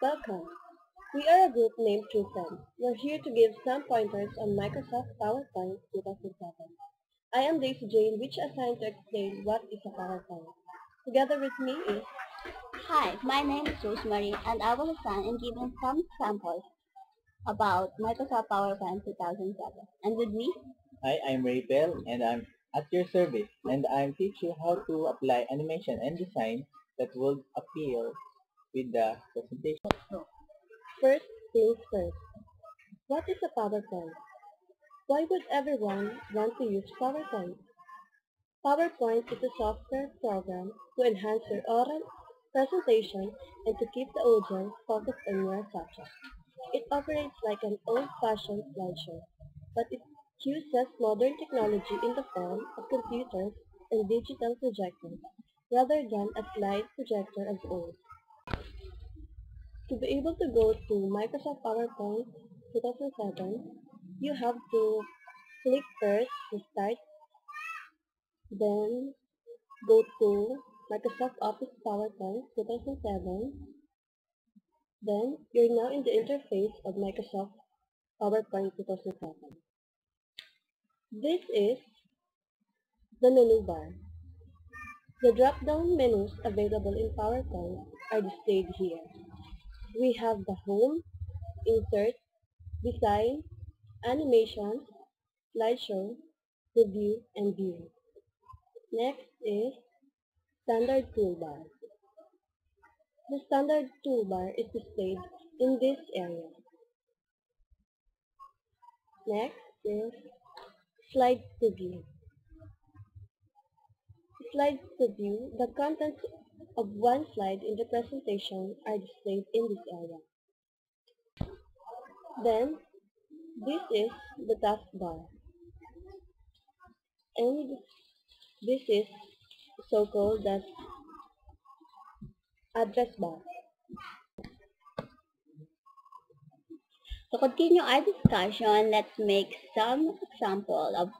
Welcome. We are a group named True Friends. We're here to give some pointers on Microsoft PowerPoint 2007. I am Daisy Jane, which assigned to explain what is a PowerPoint. Together with me is Hi, my name is Rosemary and I will assign and given some samples about Microsoft PowerPoint 2007. And with me, Hi, I'm Rapel and I'm at your service and I'm teach you how to apply animation and design that will appeal with the presentation. first things first. What is a PowerPoint? Why would everyone want to use PowerPoint? PowerPoint is a software program to enhance your oral presentation and to keep the audience focused on your subject. It operates like an old-fashioned slideshow, but it uses modern technology in the form of computers and digital projectors, rather than a slide projector as old. To be able to go to Microsoft PowerPoint 2007, you have to click first the Start, then go to Microsoft Office PowerPoint 2007, then you're now in the interface of Microsoft PowerPoint 2007. This is the menu bar. The drop-down menus available in PowerPoint are displayed here. We have the Home, Insert, Design, Animations, Slideshow, Review, and View. Next is Standard Toolbar. The standard toolbar is displayed in this area. Next is Slide Preview. Slide Preview, the contents of one slide in the presentation are displayed in this area. Then, this is the taskbar. And this is so-called as address bar. to continue our discussion, let's make some example of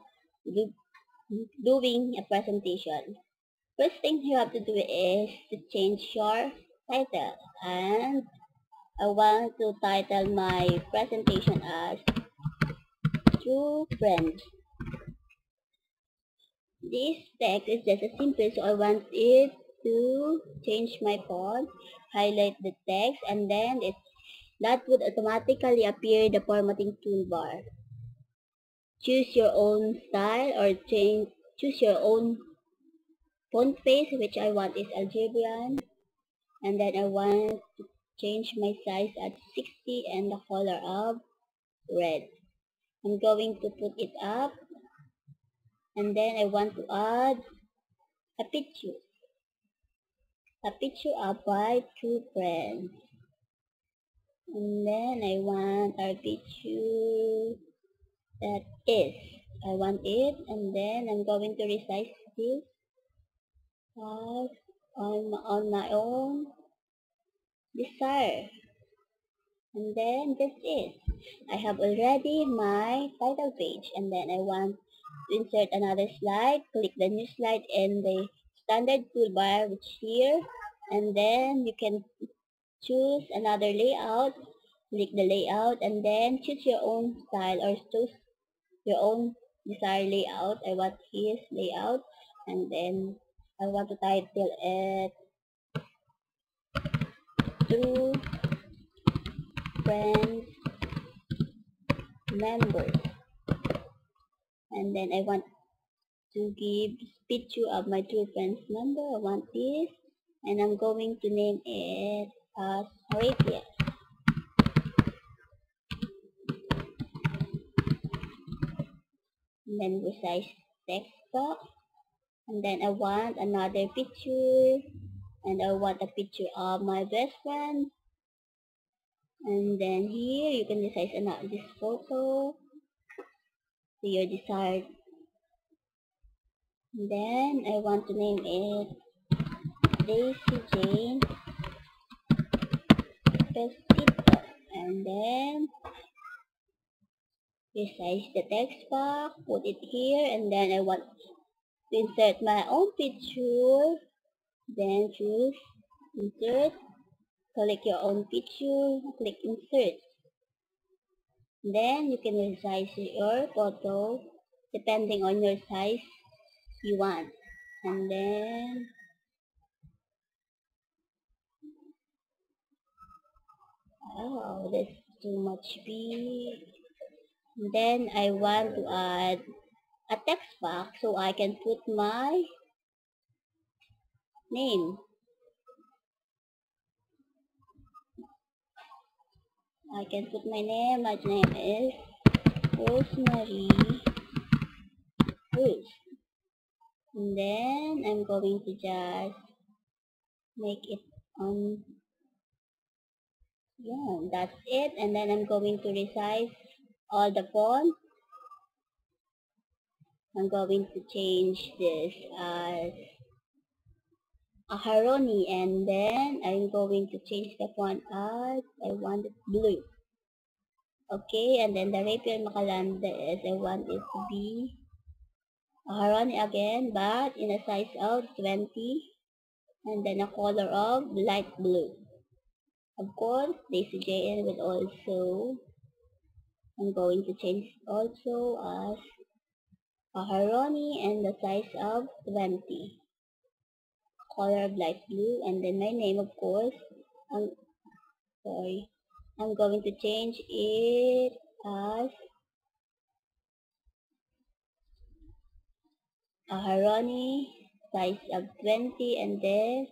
doing a presentation. First thing you have to do is to change your title, and I want to title my presentation as True Friends. This text is just a simple, so I want it to change my font, highlight the text, and then that would automatically appear the formatting toolbar. Choose your own style or choose your own font face, which I want is Algerian, and then I want to change my size at 60 and the color of red. I'm going to put it up, and then I want to add a picture of my two friends. And then I want our picture that is. I want it, and then I'm going to resize this on my own desire. And then this is. I have already my title page, and then I want to insert another slide. Click the new slide in the standard toolbar, which here, and then you can choose another layout. Click the layout, and then choose your own style or choose your own desired layout. I want his layout, and then I want to title it True Friends Members. And then I want to give picture of my true friends member. I want this, and I'm going to name it as Rachel. And then resize text box, and then I want another picture, and I want a picture of my best friend. And then here you can resize this photo to your desired. And then I want to name it Daisy Jane Pesito. And then resize the text box, put it here, and then I want to insert my own picture. Then choose Insert, Select your own picture, click insert. Then you can resize your photo depending on your size you want. And then, oh, that's too much big. And then I want to add a text box so I can put my name. I can put my name. My name is Rosemary Cruz. And then I'm going to just make it on, yeah, that's it. And then I'm going to resize all the font. I'm going to change this as Aharoni, and then I'm going to change the font as I want it blue. Okay, and then the Rapier Macalandes, I want it to be Aharoni again, but in a size of 20, and then a color of light blue. Of course, Daisy JN will also, I'm going to change also as Aharoni and the size of 20. Color of light blue, and then my name, of course, I'm going to change it as Aharoni, size of 20, and then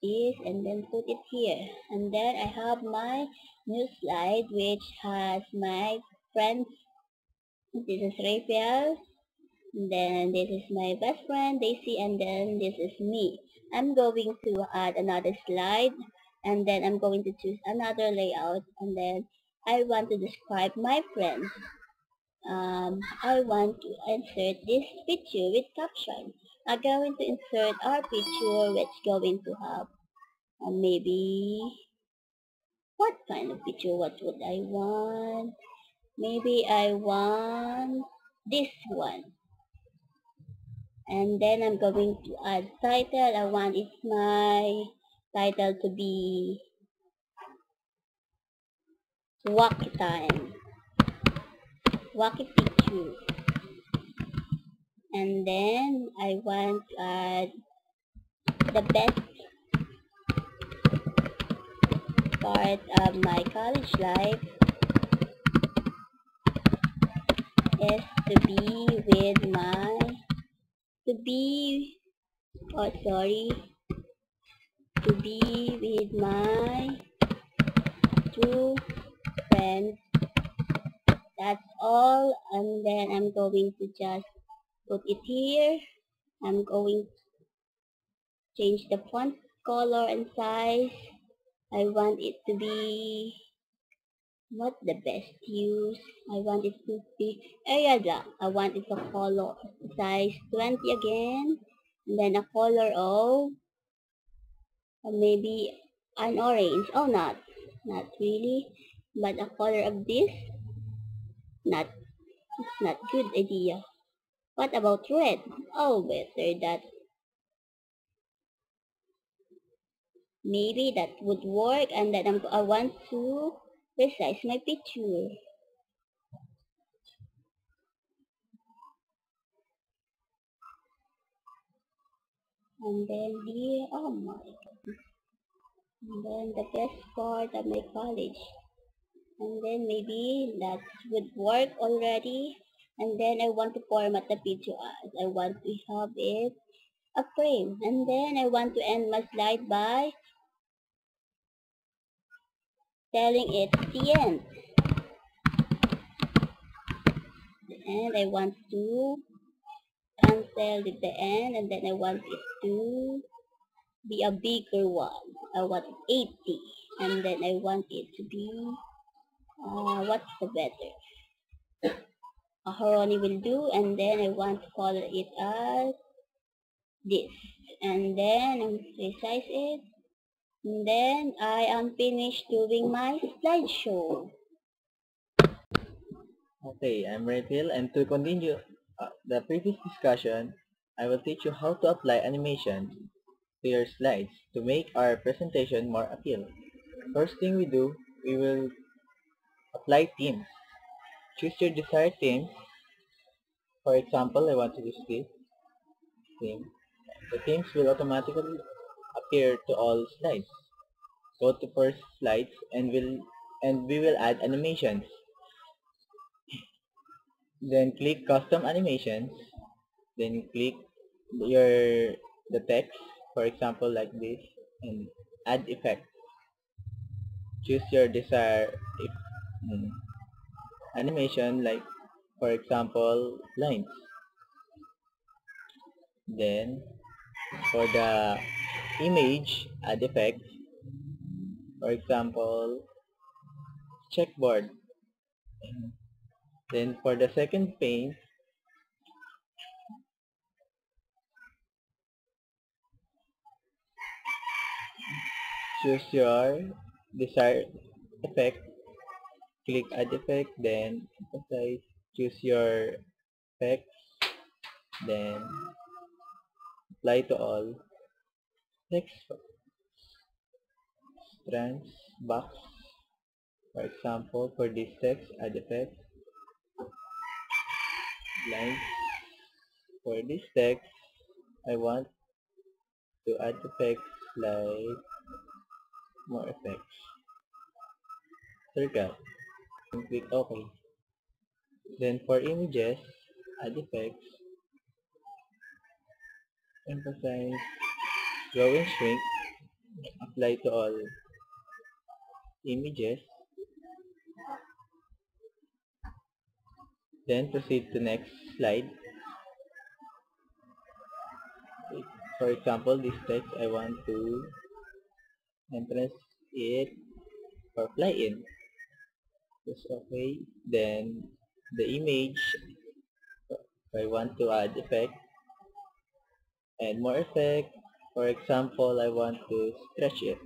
this, and then put it here. And then I have my new slide which has my friends. This is Raphael, and then this is my best friend Daisy, and then this is me. I'm going to add another slide, and then I'm going to choose another layout, and then I want to describe my friends. I want to insert this picture with caption. I'm going to insert our picture which going to have maybe what kind of picture, what would I want? Maybe I want this one. And then I'm going to add title. I want it my title to be Wacky Time. Wacky Picture. And then I want to add the best part of my college life is to be with my to be with my two friends. That's all. And then I'm going to just put it here. I'm going to change the font color and size. I want it to be what the best use. I want it to be Ariada. I want it to color size 20 again. And then a color of maybe an orange. Oh, not really. But a color of this. Not good idea. What about red? Oh, better that. Maybe that would work, and then I want to resize my picture. And then here, oh my goodness. And then the best part of my college. And then maybe that would work already. And then I want to format the picture as I want to have it a frame. And then I want to end my slide by telling it the end. And I want to cancel with the end, and then I want it to be a bigger one. I want 80, and then I want it to be what's the better? A Haroni will do, and then I want to color it as this, and then I resize it, and then I am finished doing my slideshow. Okay, I'm Raphael, and to continue the previous discussion, I will teach you how to apply animation to your slides to make our presentation more appealing. First thing we do, we will apply themes. Choose your desired themes. For example, I want to use this theme. The themes will automatically appear to all slides. Go to first slides and we will add animations. Then click custom animations. Then click the text, for example like this, and add effect. Choose your desired animation, like for example lines. Then for the image, add effect, for example checkboard. Then for the second pane, choose your desired effect, click add effect, then emphasize, choose your effect, then apply to all. Text strands box, for example for this text, add effect, lines. For this text, I want to add effects like more effects. Circle. And click OK. Then for images, add effects, emphasize, grow and shrink, apply to all images. Then proceed to next slide. For example, this text I want to entrance it or fly in. Just OK. Then the image, I want to add effect and more effect. For example, I want to stretch it.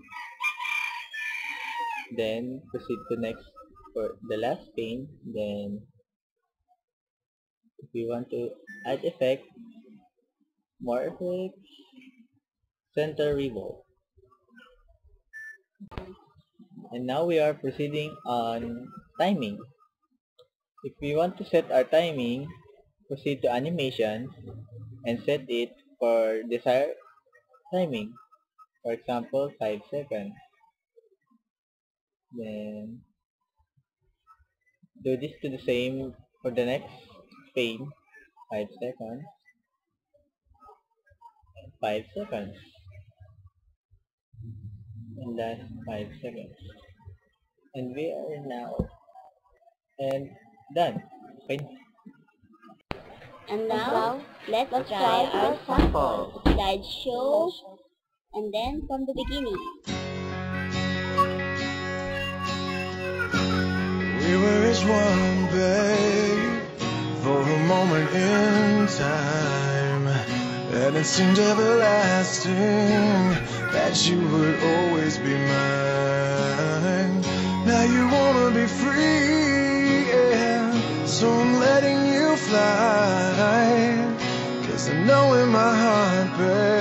Then proceed to next for the last pane. Then if we want to add effect, more effect, center revolve. And now we are proceeding on timing. If we want to set our timing, proceed to animation and set it for desired timing. For example, 5 seconds. Then do this to the same for the next pane, 5 seconds, and 5 seconds, and last 5 seconds. And we are now and done. Okay. And now, let's try our sample slideshow, and then from the beginning. We were as one, babe, for a moment in time, and it seemed everlasting that you would always be mine. Now you wanna be free, yeah, so I'm letting you fly, 'cause I know in my heart, babe,